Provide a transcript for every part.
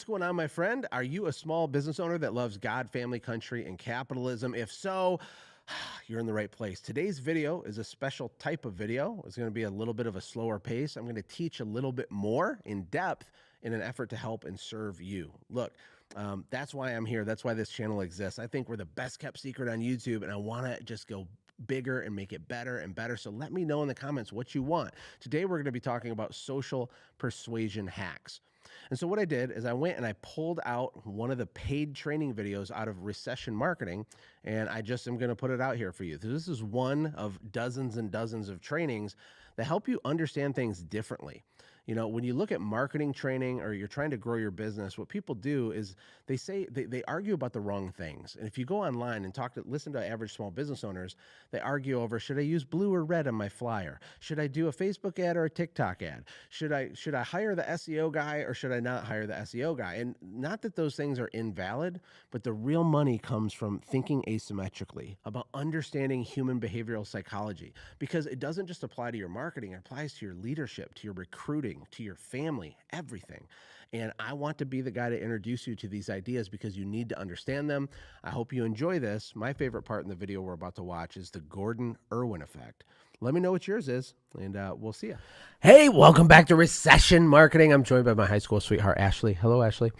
going on, my friend? Are you a small business owner that loves God, family, country, and capitalism? If so, you're in the right place. Today's video is a special type of video. It's going to be a little bit of a slower pace. I'm going to teach a little bit more in depth in an effort to help and serve you. Look, that's why I'm here. That's why this channel exists. I think we're the best kept secret on YouTube, and I want to just go bigger and make it better and better. So let me know in the comments what you want. Today, we're going to be talking about social persuasion hacks. And so what I did is I went and I pulled out one of the paid training videos out of Recession Marketing, and I just am going to put it out here for you. So this is one of dozens and dozens of trainings that help you understand things differently. You know, when you look at marketing training or you're trying to grow your business, what people do is they argue about the wrong things. And if you go online and listen to average small business owners, they argue over, should I use blue or red on my flyer? Should I do a Facebook ad or a TikTok ad? Should I hire the SEO guy or should I not hire the SEO guy? And not that those things are invalid, but the real money comes from thinking asymmetrically, about understanding human behavioral psychology, because it doesn't just apply to your marketing, it applies to your leadership, to your recruiting, to your family, everything. And I want to be the guy to introduce you to these ideas because you need to understand them. I hope you enjoy this. My favorite part in the video we're about to watch is the Gordon Irwin effect. Let me know what yours is, and we'll see you. Hey, welcome back to Recession Marketing. I'm joined by my high school sweetheart, Ashlee. Hello, Ashlee.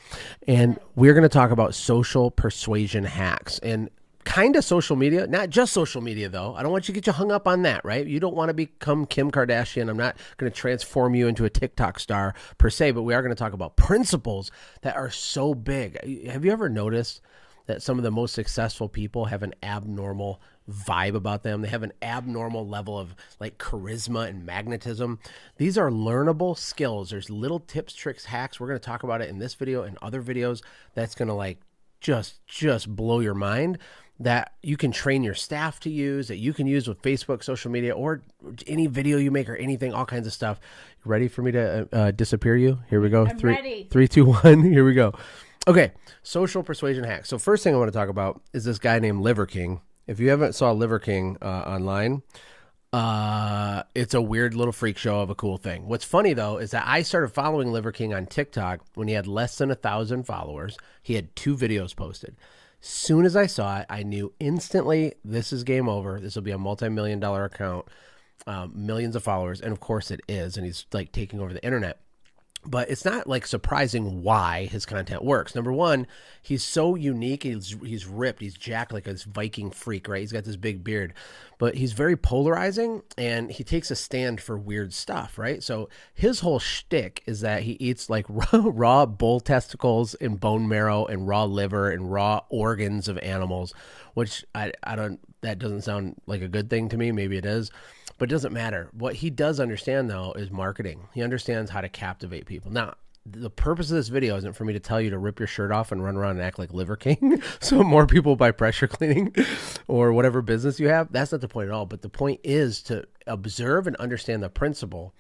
And we're going to talk about social persuasion hacks. And kind of social media, not just social media though. I don't want you to get you hung up on that, right? You don't want to become Kim Kardashian. I'm not going to transform you into a TikTok star per se, but we are going to talk about principles that are so big. Have you ever noticed that some of the most successful people have an abnormal vibe about them? They have an abnormal level of like charisma and magnetism. These are learnable skills. There's little tips, tricks, hacks. We're going to talk about it in this video and other videos that's going to like just blow your mind, that you can train your staff to use, that you can use with Facebook, social media, or any video you make or anything, all kinds of stuff. You ready for me to disappear you? Here we go. I'm ready. 3, 2, 1. Here we go. Okay. Social persuasion hacks. So first thing I want to talk about is this guy named Liver King. If you haven't saw Liver King online, it's a weird little freak show of a cool thing. What's funny though is that I started following Liver King on TikTok when he had less than 1,000 followers. He had 2 videos posted. Soon as I saw it, I knew instantly this is game over. This will be a multi-million-dollar account, millions of followers, and of course it is. And he's like taking over the internet. But it's not like surprising why his content works. Number one, he's so unique. He's ripped. He's jacked like a Viking freak, right? He's got this big beard, but he's very polarizing and he takes a stand for weird stuff, right? So his whole shtick is that he eats like raw bull testicles and bone marrow and raw liver and raw organs of animals, which that doesn't sound like a good thing to me. Maybe it is. But it doesn't matter. What he does understand, though, is marketing. He understands how to captivate people. Now, the purpose of this video isn't for me to tell you to rip your shirt off and run around and act like Liver King so more people buy pressure cleaning or whatever business you have. That's not the point at all. But the point is to observe and understand the principle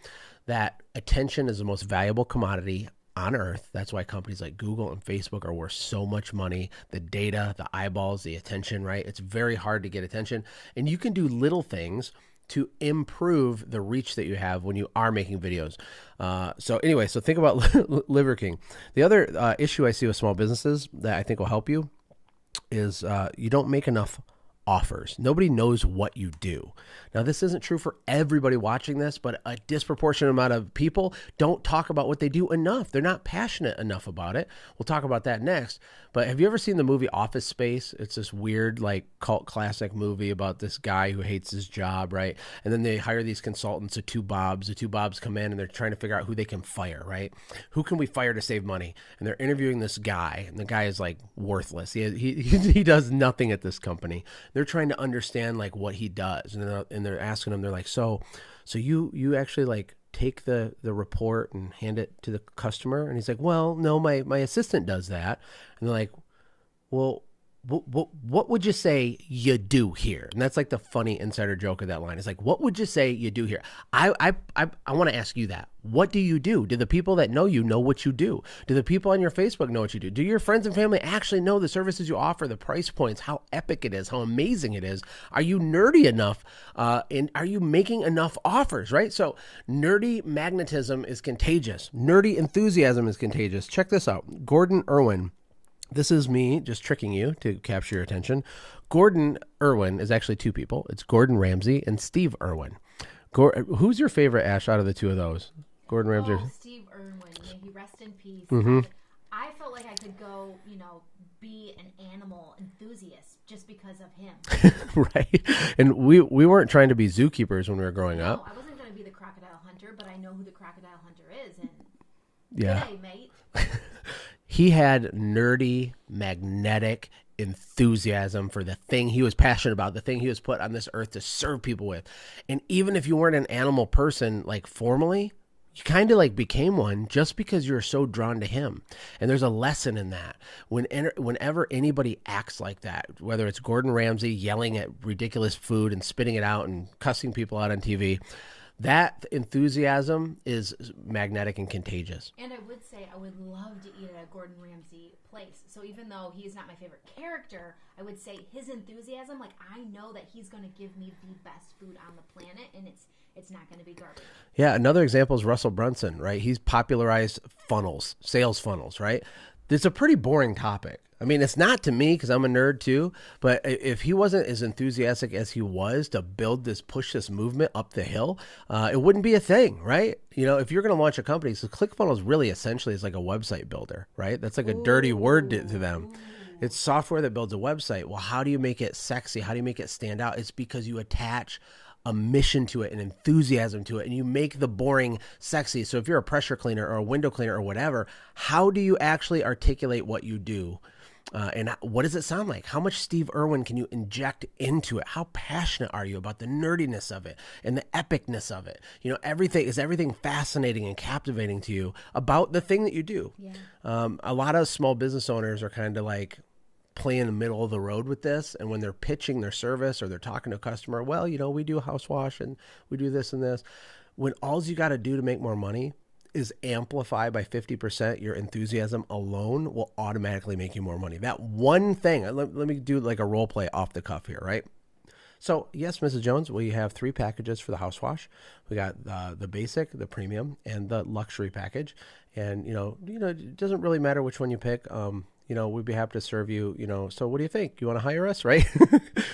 that attention is the most valuable commodity on earth. That's why companies like Google and Facebook are worth so much money. The data, the eyeballs, the attention, right? It's very hard to get attention. And you can do little things to improve the reach that you have when you are making videos. So think about Liver King. The other issue I see with small businesses that I think will help you is you don't make enough offers. Nobody knows what you do. Now, this isn't true for everybody watching this, but a disproportionate amount of people don't talk about what they do enough. They're not passionate enough about it. We'll talk about that next. But have you ever seen the movie Office Space? It's this weird, like, cult classic movie about this guy who hates his job, right? And then they hire these consultants, the two Bobs. The two Bobs come in and they're trying to figure out who they can fire, right? Who can we fire to save money? And they're interviewing this guy, and the guy is like worthless. He does nothing at this company. They're trying to understand like what he does, and they're asking him. They're like, so you actually like take the report and hand it to the customer? And he's like, well, no, my assistant does that. And they're like, well, what would you say you do here? And that's like the funny insider joke of that line. It's like, what would you say you do here? I want to ask you that. What do you do? Do the people that know you know what you do? Do the people on your Facebook know what you do? Do your friends and family actually know the services you offer, the price points, how epic it is, how amazing it is? Are you nerdy enough? And are you making enough offers, right? So nerdy magnetism is contagious. Nerdy enthusiasm is contagious. Check this out. Gordon Irwin. This is me just tricking you to capture your attention. Gordon Irwin is actually two people. It's Gordon Ramsay and Steve Irwin. Who's your favorite, Ash, out of the two of those? Gordon Ramsay? Oh, Steve Irwin. May he rest in peace. Mm-hmm. I felt like I could go, be an animal enthusiast just because of him. Right. And we weren't trying to be zookeepers when we were growing up. I wasn't going to be the crocodile hunter, but I know who the crocodile hunter is. And yeah. G'day, mate. He had nerdy, magnetic enthusiasm for the thing he was passionate about, the thing he was put on this earth to serve people with. And even if you weren't an animal person, like formally, you kind of like became one just because you're so drawn to him. And there's a lesson in that. Whenever anybody acts like that, whether it's Gordon Ramsay yelling at ridiculous food and spitting it out and cussing people out on TV, that enthusiasm is magnetic and contagious. And I would say I would love to eat at a Gordon Ramsay place. So even though he's not my favorite character, I would say his enthusiasm, like I know that he's going to give me the best food on the planet, and it's not going to be garbage. Yeah, another example is Russell Brunson, right? He's popularized funnels, sales funnels, right? It's a pretty boring topic. I mean, it's not to me because I'm a nerd too, but if he wasn't as enthusiastic as he was to push this movement up the hill, it wouldn't be a thing, right? If you're going to launch a company, so ClickFunnels really essentially is like a website builder, right? That's like a dirty word to them. It's software that builds a website. Well, how do you make it sexy? How do you make it stand out? It's because you attach a mission to it, an enthusiasm to it, and you make the boring sexy. So if you're a pressure cleaner or a window cleaner or whatever, how do you actually articulate what you do? And what does it sound like? How much Steve Irwin can you inject into it? How passionate are you about the nerdiness of it and the epicness of it? Everything fascinating and captivating to you about the thing that you do? Yeah. A lot of small business owners are kind of like playing in the middle of the road with this. And when they're pitching their service or they're talking to a customer, well, we do a house wash and we do this and this. When all you got to do to make more money is amplify by 50%, your enthusiasm alone will automatically make you more money. That one thing, let me do like a role play off the cuff here, right? So yes, Mrs. Jones, we have 3 packages for the house wash. We got the basic, the premium, and the luxury package. And, it doesn't really matter which one you pick. We'd be happy to serve you, so what do you think? You want to hire us, right?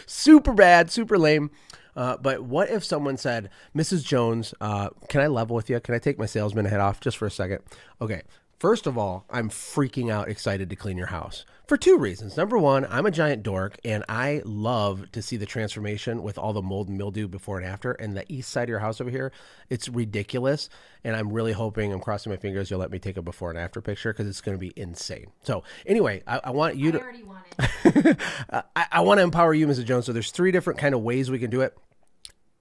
Super bad, super lame. But what if someone said, Mrs. Jones, can I level with you? Can I take my salesman hat off just for a second? Okay. First of all, I'm freaking out excited to clean your house for 2 reasons. Number one, I'm a giant dork and I love to see the transformation with all the mold and mildew before and after. And the east side of your house over here, it's ridiculous. And I'm really hoping, I'm crossing my fingers, you'll let me take a before and after picture because it's going to be insane. So anyway, I want you to, I already want it. I want to empower you, Mrs. Jones. So there's 3 different kind of ways we can do it.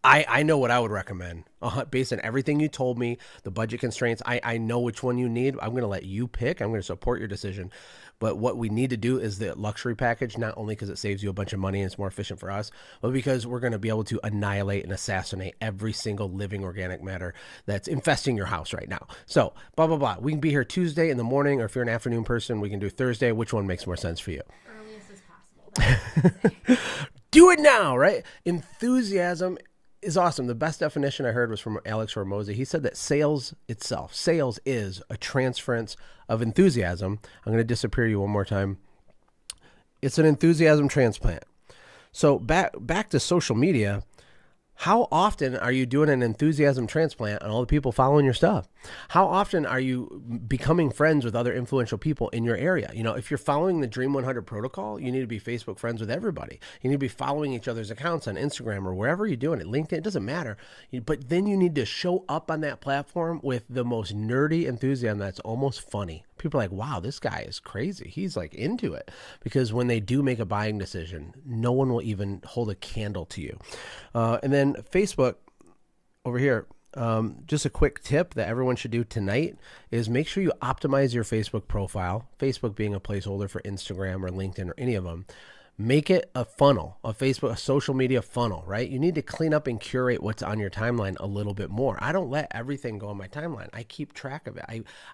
I know what I would recommend based on everything you told me, the budget constraints. I know which one you need. I'm going to let you pick. I'm going to support your decision. But what we need to do is the luxury package, not only because it saves you a bunch of money and it's more efficient for us, but because we're going to be able to annihilate and assassinate every single living organic matter that's infesting your house right now. So blah, blah, blah. We can be here Tuesday in the morning, or if you're an afternoon person, we can do Thursday. Which one makes more sense for you? Earliest as possible. That's what I say. Do it now, right? Enthusiasm is awesome. The best definition I heard was from Alex Hormozi. He said that sales is a transference of enthusiasm. I'm going to disappear you one more time. It's an enthusiasm transplant. So back to social media. How often are you doing an enthusiasm transplant on all the people following your stuff? How often are you becoming friends with other influential people in your area? If you're following the Dream 100 protocol, you need to be Facebook friends with everybody. You need to be following each other's accounts on Instagram or wherever you're doing it, LinkedIn, it doesn't matter. But then you need to show up on that platform with the most nerdy enthusiasm that's almost funny. People are like, wow, this guy is crazy. He's like into it. Because when they do make a buying decision, no one will even hold a candle to you. And then Facebook over here, just a quick tip that everyone should do tonight is make sure you optimize your Facebook profile, Facebook being a placeholder for Instagram or LinkedIn or any of them. Make it a funnel, a social media funnel, right? You need to clean up and curate what's on your timeline a little bit more. I don't let everything go on my timeline. I keep track of it.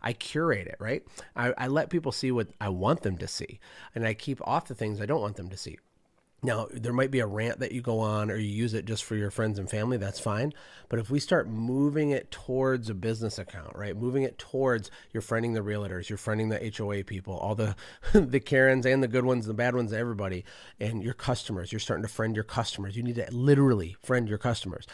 I curate it, right? I let people see what I want them to see, and I keep off the things I don't want them to see. Now, there might be a rant that you go on or you use it just for your friends and family. That's fine. But if we start moving it towards a business account, right? Moving it towards you're friending the realtors, you're friending the HOA people, all the the Karens and the good ones, the bad ones, everybody, and your customers. You're starting to friend your customers. You need to literally friend your customers.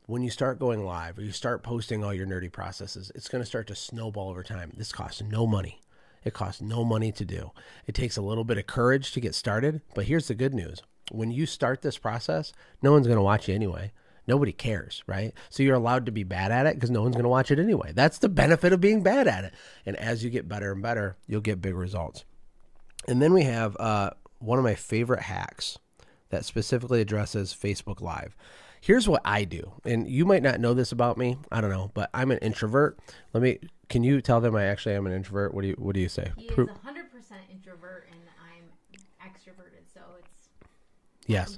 When you start going live or you start posting all your nerdy processes, it's going to start to snowball over time. This costs no money. It costs no money to do. It takes a little bit of courage to get started. But here's the good news. When you start this process, no one's going to watch you anyway. Nobody cares, right? So you're allowed to be bad at it because no one's going to watch it anyway. That's the benefit of being bad at it. And as you get better and better, you'll get big results. And then we have one of my favorite hacks that specifically addresses Facebook Live. Here's what I do. And you might not know this about me. I don't know, but I'm an introvert. Can you tell them I actually am an introvert? What do you say? He is 100% introvert and I'm extroverted. So it's yes.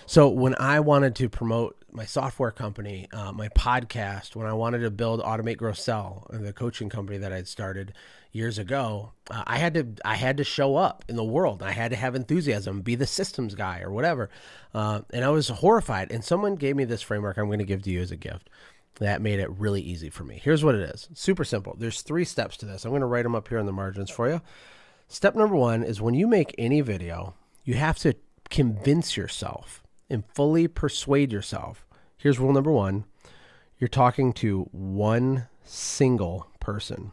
So when I wanted to promote my software company, my podcast, when I wanted to build Automate, Grow, Sell, the coaching company that I'd started years ago, I had to show up in the world. I had to have enthusiasm, be the systems guy or whatever. And I was horrified. And someone gave me this framework I'm going to give to you as a gift that made it really easy for me. Here's what it is. Super simple. There's 3 steps to this. I'm going to write them up here in the margins for you. Step number 1 is when you make any video, you have to convince yourself and fully persuade yourself. Here's rule number 1. You're talking to one single person.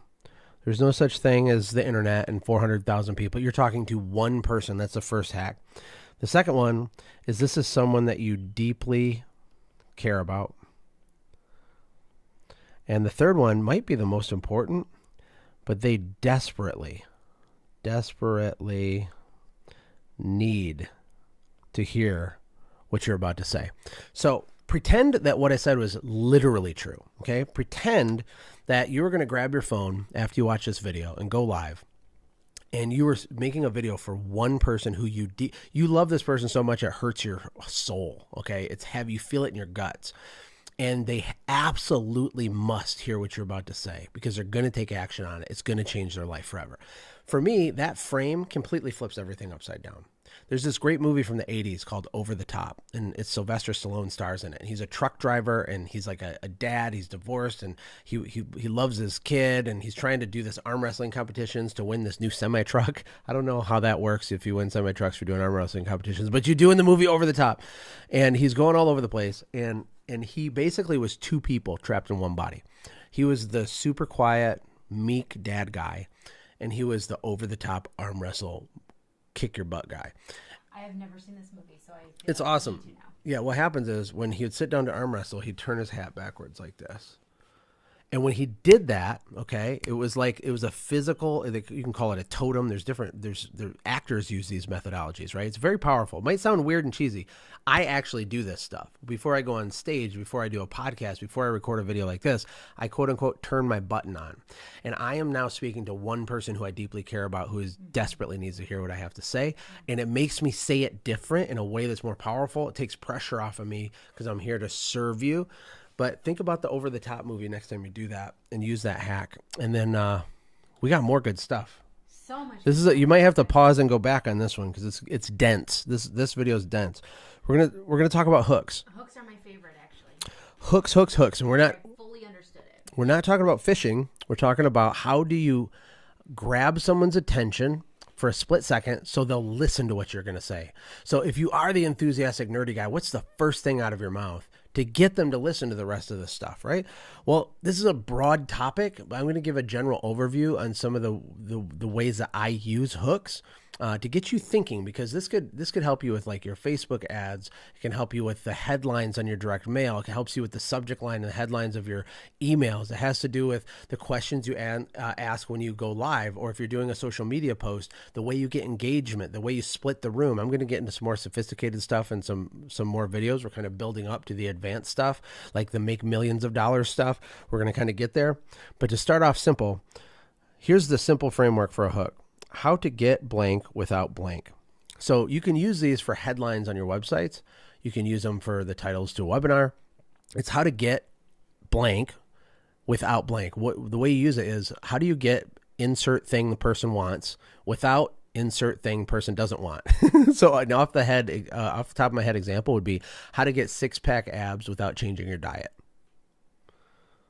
There's no such thing as the internet and 400,000 people. You're talking to one person. That's the first hack. The second one is this is someone that you deeply care about. And the third one might be the most important, but they desperately need to hear what you're about to say. So pretend that what I said was literally true, okay? Pretend that you were going to grab your phone after you watch this video and go live, and you were making a video for one person who you love this person so much it hurts your soul, okay? It's heavy. You feel it in your guts. And they absolutely must hear what you're about to say because they're going to take action on it. It's going to change their life forever. For me, that frame completely flips everything upside down. There's this great movie from the 80s called Over the Top, and it's Sylvester Stallone stars in it. He's a truck driver, and he's like a dad. He's divorced, and he loves his kid, and he's trying to do this arm wrestling competitions to win this new semi-truck. I don't know how that works if you win semi-trucks for doing arm wrestling competitions, but you do in the movie Over the Top. And he's going all over the place, and he basically was 2 people trapped in one body. He was the super quiet, meek dad guy, and he was the over-the-top arm wrestle, kick your butt guy. I have never seen this movie, so it's like awesome. Yeah, what happens is when he would sit down to arm wrestle, he'd turn his hat backwards like this. And when he did that, okay, it was a physical, you can call it a totem. The actors use these methodologies, right? It's very powerful. It might sound weird and cheesy. I actually do this stuff. Before I go on stage, before I do a podcast, before I record a video like this, I quote unquote turn my button on. And I am now speaking to one person who I deeply care about, who desperately needs to hear what I have to say. And it makes me say it different in a way that's more powerful. It takes pressure off of me because I'm here to serve you. But think about the Over the Top movie next time you do that and use that hack. And then we got more good stuff. So much. You might have to pause and go back on this one because it's dense. This video is dense. We're gonna talk about hooks. Hooks are my favorite, actually. Hooks, and I fully understood it. We're not talking about fishing. We're talking about how do you grab someone's attention for a split second so they'll listen to what you're going to say. So if you are the enthusiastic, nerdy guy, what's the first thing out of your mouth to get them to listen to the rest of the stuff, right? Well, this is a broad topic, but I'm going to give a general overview on some of the ways that I use hooks to get you thinking, because this could help you with like your Facebook ads. It can help you with the headlines on your direct mail. It helps you with the subject line and the headlines of your emails. It has to do with the questions you ask when you go live, or if you're doing a social media post, the way you get engagement, the way you split the room. I'm going to get into some more sophisticated stuff and some more videos. We're kind of building up to the advanced stuff, like the make millions of dollars stuff. We're going to kind of get there. But to start off simple, here's the simple framework for a hook. How to get blank without blank. So you can use these for headlines on your websites. You can use them for the titles to a webinar. It's how to get blank without blank. The way you use it is, how do you get insert thing the person wants without insert thing person doesn't want? So off the top of my head example would be how to get 6-pack abs without changing your diet.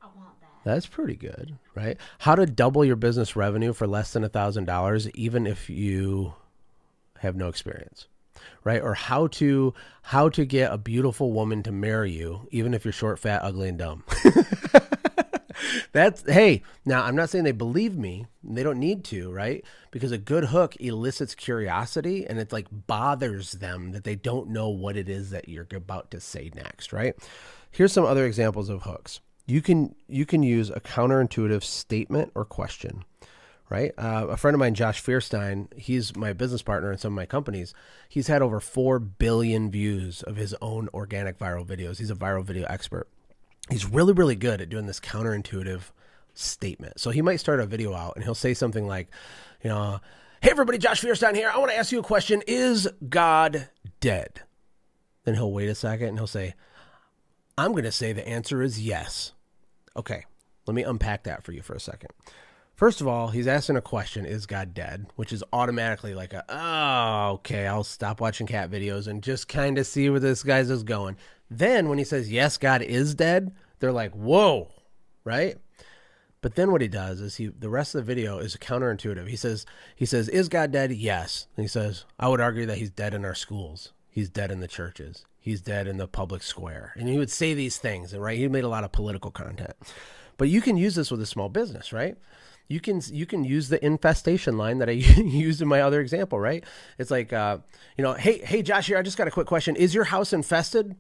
I want that. That's pretty good, right? How to double your business revenue for less than $1,000, even if you have no experience, right? Or how to get a beautiful woman to marry you, even if you're short, fat, ugly, and dumb. Hey, now I'm not saying they believe me. They don't need to, right? Because a good hook elicits curiosity, and it like bothers them that they don't know what it is that you're about to say next, right? Here's some other examples of hooks. You can use a counterintuitive statement or question, right? A friend of mine, Josh Fierstein, he's my business partner in some of my companies. He's had over 4 billion views of his own organic viral videos. He's a viral video expert. He's really, really good at doing this counterintuitive statement. So he might start a video out and he'll say something like, hey everybody, Josh Fierstein here. I want to ask you a question. Is God dead? Then he'll wait a second and he'll say, I'm going to say the answer is yes. Okay, let me unpack that for you for a second. First of all, he's asking a question, is God dead? Which is automatically like okay, I'll stop watching cat videos and just kind of see where this guy's is going. Then when he says, yes, God is dead, they're like, whoa, right? But then what he does is the rest of the video is counterintuitive. He says, is God dead? Yes. And he says, I would argue that he's dead in our schools. He's dead in the churches. He's dead in the public square. And he would say these things, and right, he made a lot of political content. But you can use this with a small business, right? You can use the infestation line that I used in my other example, right? It's like, hey, Josh here, I just got a quick question. Is your house infested?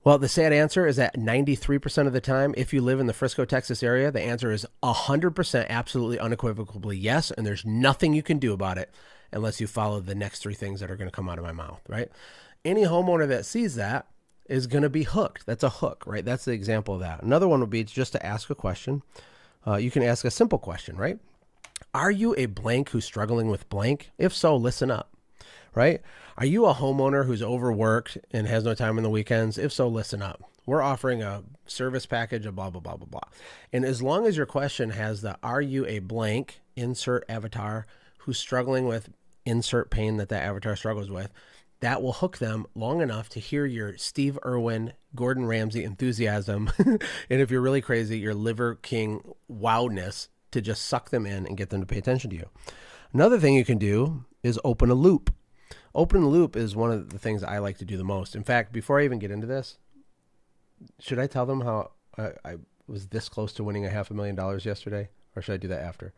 Well, the sad answer is that 93% of the time, if you live in the Frisco, Texas area, the answer is 100% absolutely unequivocally yes, and there's nothing you can do about it unless you follow the next 3 things that are going to come out of my mouth, right? Any homeowner that sees that is going to be hooked. That's a hook, right? That's the example of that. Another one would be just to ask a question. You can ask a simple question, right? Are you a blank who's struggling with blank? If so, listen up, right? Are you a homeowner who's overworked and has no time on the weekends? If so, listen up. We're offering a service package of blah, blah, blah, blah, blah. And as long as your question has the, are you a blank, insert avatar, who's struggling with insert pain that avatar struggles with, that will hook them long enough to hear your Steve Irwin, Gordon Ramsay enthusiasm. And if you're really crazy, your Liver King wildness to just suck them in and get them to pay attention to you. Another thing you can do is open a loop. Open a loop is one of the things I like to do the most. In fact, before I even get into this, should I tell them how I was this close to winning $500,000 yesterday? Or should I do that after?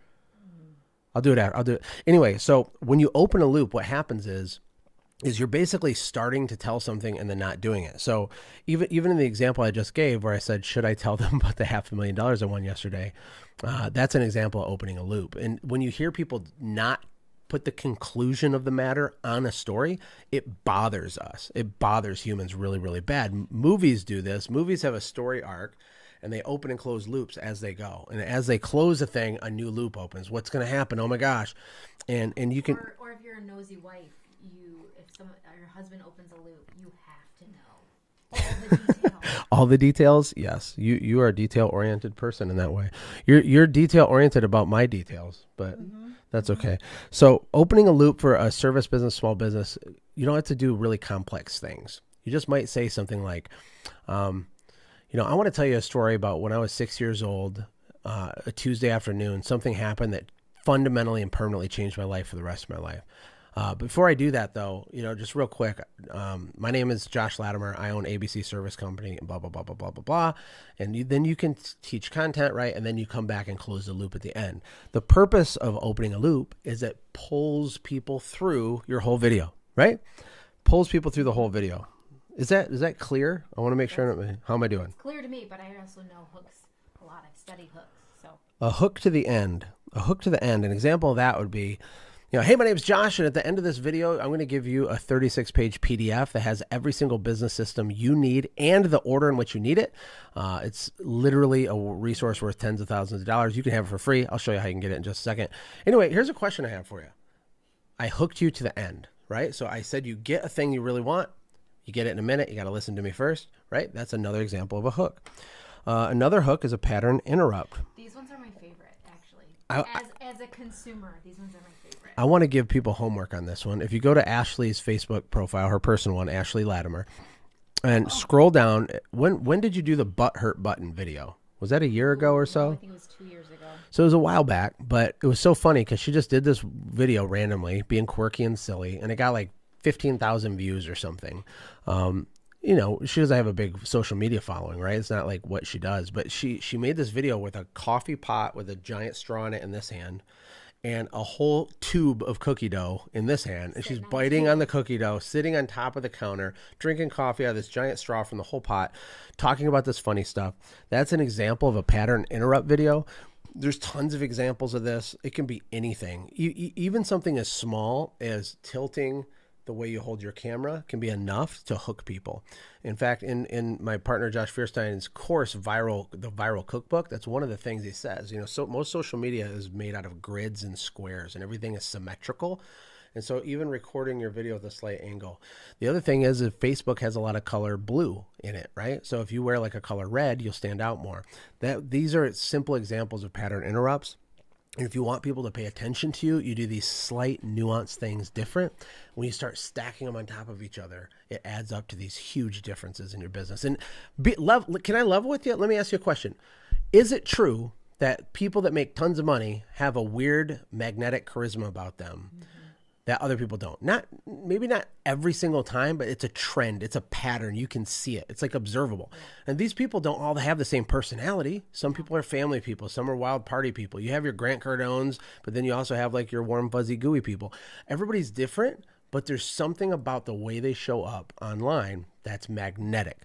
I'll do it after. I'll do it. Anyway, so when you open a loop, what happens is you're basically starting to tell something and then not doing it. So even in the example I just gave where I said, should I tell them about the $500,000 I won yesterday? That's an example of opening a loop. And when you hear people not put the conclusion of the matter on a story, it bothers us. It bothers humans really, really bad. Movies do this. Movies have a story arc and they open and close loops as they go. And as they close a thing, a new loop opens. What's going to happen? Oh my gosh. And you can, or if you're a nosy wife, your husband opens a loop, you have to know all the details. All the details? Yes. You are a detail-oriented person in that way. You're detail-oriented about my details, but that's okay. So opening a loop for a service business, small business, you don't have to do really complex things. You just might say something like, I want to tell you a story about when I was 6 years old, a Tuesday afternoon, something happened that fundamentally and permanently changed my life for the rest of my life. Before I do that, though, just real quick, my name is Josh Latimer. I own ABC Service Company and blah, blah, blah, blah, blah, blah, blah. And then you can teach content, right? And then you come back and close the loop at the end. The purpose of opening a loop is it pulls people through your whole video, right? Pulls people through the whole video. Is that clear? I want to make sure. How am I doing? It's clear to me, but I also know hooks a lot. I've studied hooks. So a hook to the end. A hook to the end. An example of that would be, hey, my name's Josh, and at the end of this video, I'm going to give you a 36-page PDF that has every single business system you need and the order in which you need it. It's literally a resource worth tens of thousands of dollars. You can have it for free. I'll show you how you can get it in just a second. Anyway, here's a question I have for you. I hooked you to the end, right? So I said, you get a thing you really want, you get it in a minute, you got to listen to me first, right? That's another example of a hook. Another hook is a pattern interrupt. These ones are my favorite, actually. I- As a consumer, these ones are my favorite. I want to give people homework on this one. If you go to Ashlee's Facebook profile, her personal one, Ashlee Latimer, and scroll down, when did you do the butt hurt button video? Was that a year ago or so? I think it was 2 years ago. So it was a while back, but it was so funny because she just did this video randomly, being quirky and silly, and it got like 15,000 views or something. You know, she doesn't have a big social media following, right? It's not like what she does, but she made this video with a coffee pot with a giant straw in it in this hand and a whole tube of cookie dough in this hand. And she's biting on the cookie dough, sitting on top of the counter, drinking coffee out of this giant straw from the whole pot, talking about this funny stuff. That's an example of a pattern interrupt video. There's tons of examples of this. It can be anything. Even something as small as tilting the way you hold your camera can be enough to hook people. In fact, in my partner Josh Fierstein's course, the Viral Cookbook, that's one of the things he says. You know, so most social media is made out of grids and squares, and everything is symmetrical. And so even recording your video with a slight angle. The other thing is that Facebook has a lot of color blue in it, right? So if you wear like a color red, you'll stand out more. These are simple examples of pattern interrupts. And if you want people to pay attention to you, you do these slight nuanced things different. When you start stacking them on top of each other, it adds up to these huge differences in your business. And can I level with you? Let me ask you a question. Is it true that people that make tons of money have a weird magnetic charisma about them that other people don't? Maybe not every single time, but it's a trend. It's a pattern. You can see it. It's like observable. And these people don't all have the same personality. Some people are family people. Some are wild party people. You have your Grant Cardones, but then you also have like your warm, fuzzy, gooey people. Everybody's different, but there's something about the way they show up online that's magnetic.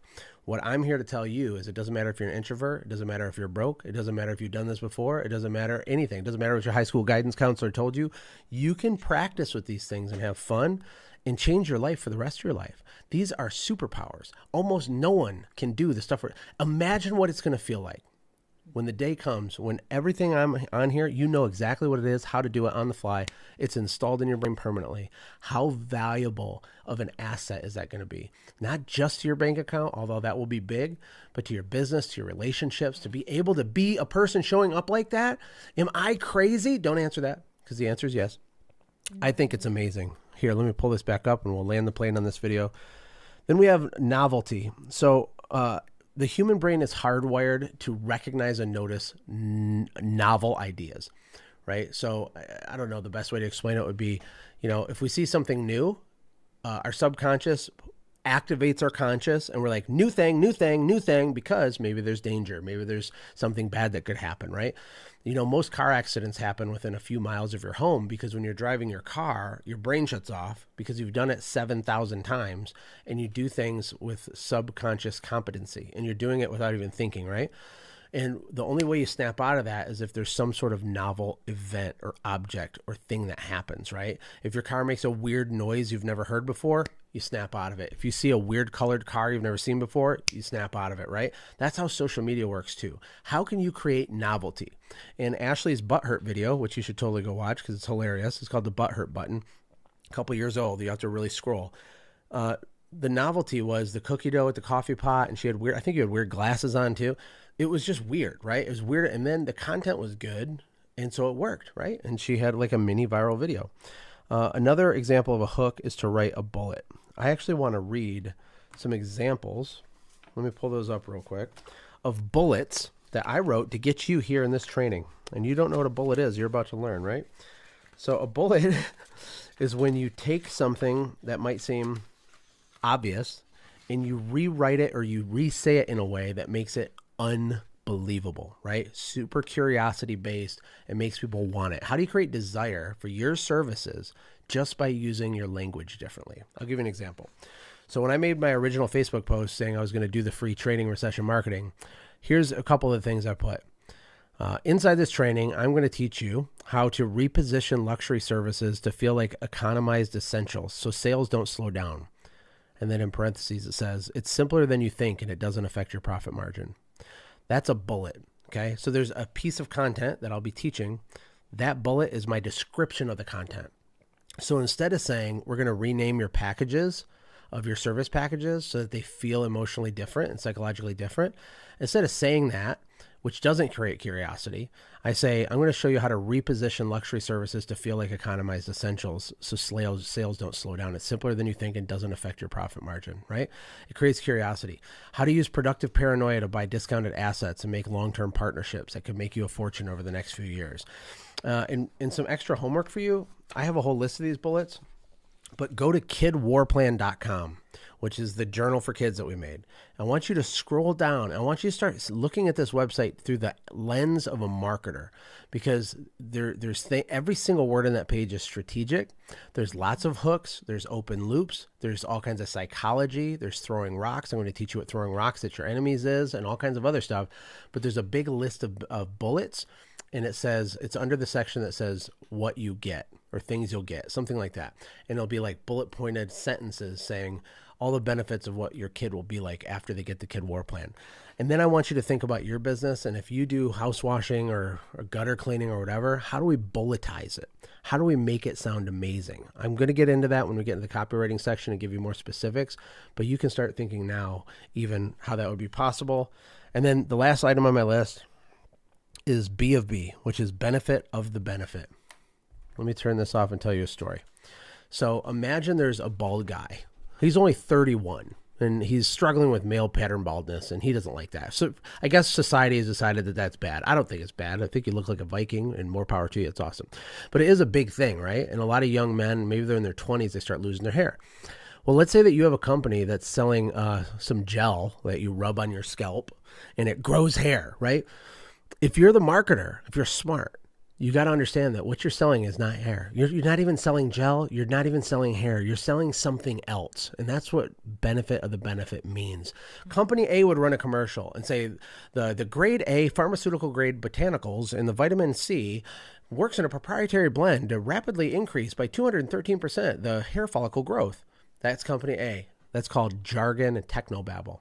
What I'm here to tell you is it doesn't matter if you're an introvert. It doesn't matter if you're broke. It doesn't matter if you've done this before. It doesn't matter anything. It doesn't matter what your high school guidance counselor told you. You can practice with these things and have fun and change your life for the rest of your life. These are superpowers. Almost no one can do the stuff. Imagine what it's going to feel like when the day comes, when everything I'm on here, you know exactly what it is, how to do it on the fly. It's installed in your brain permanently. How valuable of an asset is that going to be? Not just to your bank account, although that will be big, but to your business, to your relationships, to be able to be a person showing up like that. Am I crazy? Don't answer that, because the answer is yes. I think it's amazing. Here, let me pull this back up and we'll land the plane on this video. Then we have novelty. So, the human brain is hardwired to recognize and notice novel ideas, right? So I don't know, the best way to explain it would be, you know, if we see something new, our subconscious activates our conscious and we're like, new thing, new thing, new thing, because maybe there's danger. Maybe there's something bad that could happen, right? You know, most car accidents happen within a few miles of your home because when you're driving your car, your brain shuts off because you've done it 7,000 times and you do things with subconscious competency and you're doing it without even thinking, right? And the only way you snap out of that is if there's some sort of novel event or object or thing that happens, right? If your car makes a weird noise you've never heard before, you snap out of it. If you see a weird colored car you've never seen before, you snap out of it, right? That's how social media works too. How can you create novelty? In Ashlee's butt hurt video, which you should totally go watch because it's hilarious. It's called the butt hurt button. A couple years old. You have to really scroll. The novelty was the cookie dough with the coffee pot, and she had I think you had weird glasses on too. It was just weird, right? It was weird. And then the content was good. And so it worked, right? And she had like a mini viral video. Another example of a hook is to write a bullet. I actually want to read some examples. Let me pull those up real quick of bullets that I wrote to get you here in this training. And you don't know what a bullet is. You're about to learn, right? So a bullet is when you take something that might seem obvious and you rewrite it or you re-say it in a way that makes it unbelievable, right? Super curiosity based. It makes people want it. How do you create desire for your services just by using your language differently? I'll give you an example. So when I made my original Facebook post saying I was going to do the free training recession marketing, here's a couple of things I put. Inside this training, I'm going to teach you how to reposition luxury services to feel like economized essentials so sales don't slow down. And then in parentheses, it says, it's simpler than you think and it doesn't affect your profit margin. That's a bullet, okay? So there's a piece of content that I'll be teaching. That bullet is my description of the content. So instead of saying we're going to rename your packages of your service packages so that they feel emotionally different and psychologically different, instead of saying that, which doesn't create curiosity, I say, I'm going to show you how to reposition luxury services to feel like economized essentials so sales don't slow down. It's simpler than you think and doesn't affect your profit margin, right? It creates curiosity. How to use productive paranoia to buy discounted assets and make long-term partnerships that could make you a fortune over the next few years. And some extra homework for you. I have a whole list of these bullets, but go to kidwarplan.com, which is the journal for kids that we made. I want you to scroll down. I want you to start looking at this website through the lens of a marketer, because every single word in that page is strategic. There's lots of hooks. There's open loops. There's all kinds of psychology. There's throwing rocks. I'm going to teach you what throwing rocks at your enemies is and all kinds of other stuff. But there's a big list of bullets. And it says, it's under the section that says what you get or things you'll get, something like that. And it'll be like bullet pointed sentences saying all the benefits of what your kid will be like after they get the Kid War Plan. And then I want you to think about your business. And if you do house washing or gutter cleaning or whatever, how do we bulletize it? How do we make it sound amazing? I'm going to get into that when we get into the copywriting section and give you more specifics, but you can start thinking now even how that would be possible. And then the last item on my list is B of B, which is benefit of the benefit. Let me turn this off and tell you a story. So imagine there's a bald guy. He's only 31 and he's struggling with male pattern baldness and he doesn't like that. So I guess society has decided that that's bad. I don't think it's bad. I think you look like a Viking and more power to you. It's awesome. But it is a big thing, right? And a lot of young men, maybe they're in their 20s, they start losing their hair. Well, let's say that you have a company that's selling some gel that you rub on your scalp and it grows hair, right? If you're the marketer, if you're smart, you got to understand that what you're selling is not hair. You're not even selling gel. You're not even selling hair. You're selling something else. And that's what benefit of the benefit means. Company A would run a commercial and say the grade A pharmaceutical grade botanicals and the vitamin C works in a proprietary blend to rapidly increase by 213% the hair follicle growth. That's company A. That's called jargon and technobabble.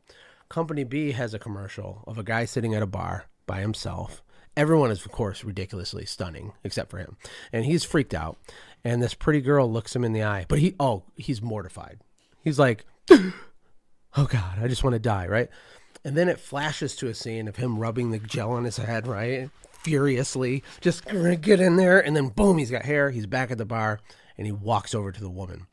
Company B has a commercial of a guy sitting at a bar by himself. Everyone is, of course, ridiculously stunning, except for him. And he's freaked out. And this pretty girl looks him in the eye. But he's mortified. He's like, oh God, I just want to die, right? And then it flashes to a scene of him rubbing the gel on his head, right? Furiously, just get in there. And then boom, he's got hair. He's back at the bar. And he walks over to the woman.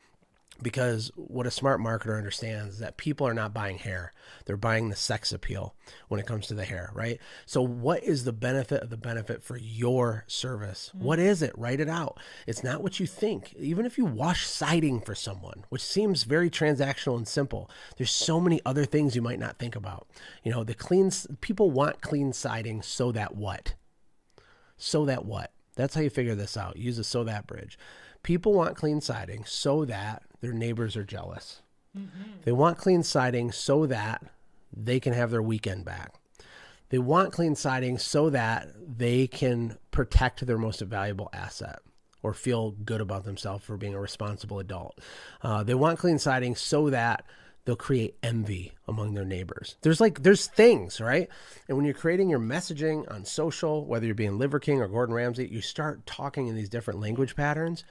Because what a smart marketer understands is that people are not buying hair. They're buying the sex appeal when it comes to the hair, right? So what is the benefit of the benefit for your service? What is it? Write it out. It's not what you think. Even if you wash siding for someone, which seems very transactional and simple, there's so many other things you might not think about. You know, people want clean siding so that what? So that what? That's how you figure this out. Use a so that bridge. People want clean siding so that their neighbors are jealous. They want clean siding so that they can have their weekend back. They want clean siding so that they can protect their most valuable asset or feel good about themselves for being a responsible adult. They want clean siding so that they'll create envy among their neighbors. There's things, right? And when you're creating your messaging on social, whether you're being Liver King or Gordon Ramsay, you start talking in these different language patterns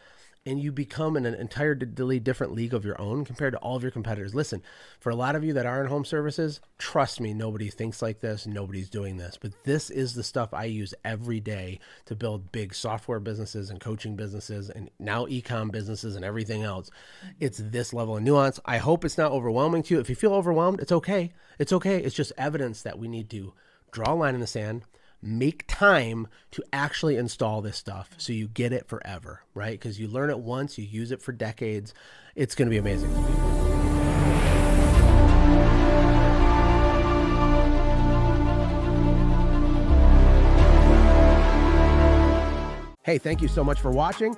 and you become in an entirely different league of your own compared to all of your competitors. Listen, for a lot of you that are in home services, trust me, nobody thinks like this. Nobody's doing this. But this is the stuff I use every day to build big software businesses and coaching businesses and now e-com businesses and everything else. It's this level of nuance. I hope it's not overwhelming to you. If you feel overwhelmed, it's okay. It's okay. It's just evidence that we need to draw a line in the sand, make time to actually install this stuff so you get it forever, right? Because you learn it once, you use it for decades. It's going to be amazing. Hey, thank you so much for watching.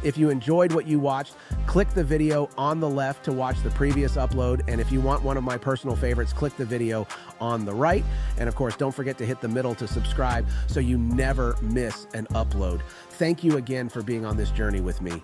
If you enjoyed what you watched, click the video on the left to watch the previous upload. And if you want one of my personal favorites, click the video on the right. And of course, don't forget to hit the middle to subscribe so you never miss an upload. Thank you again for being on this journey with me.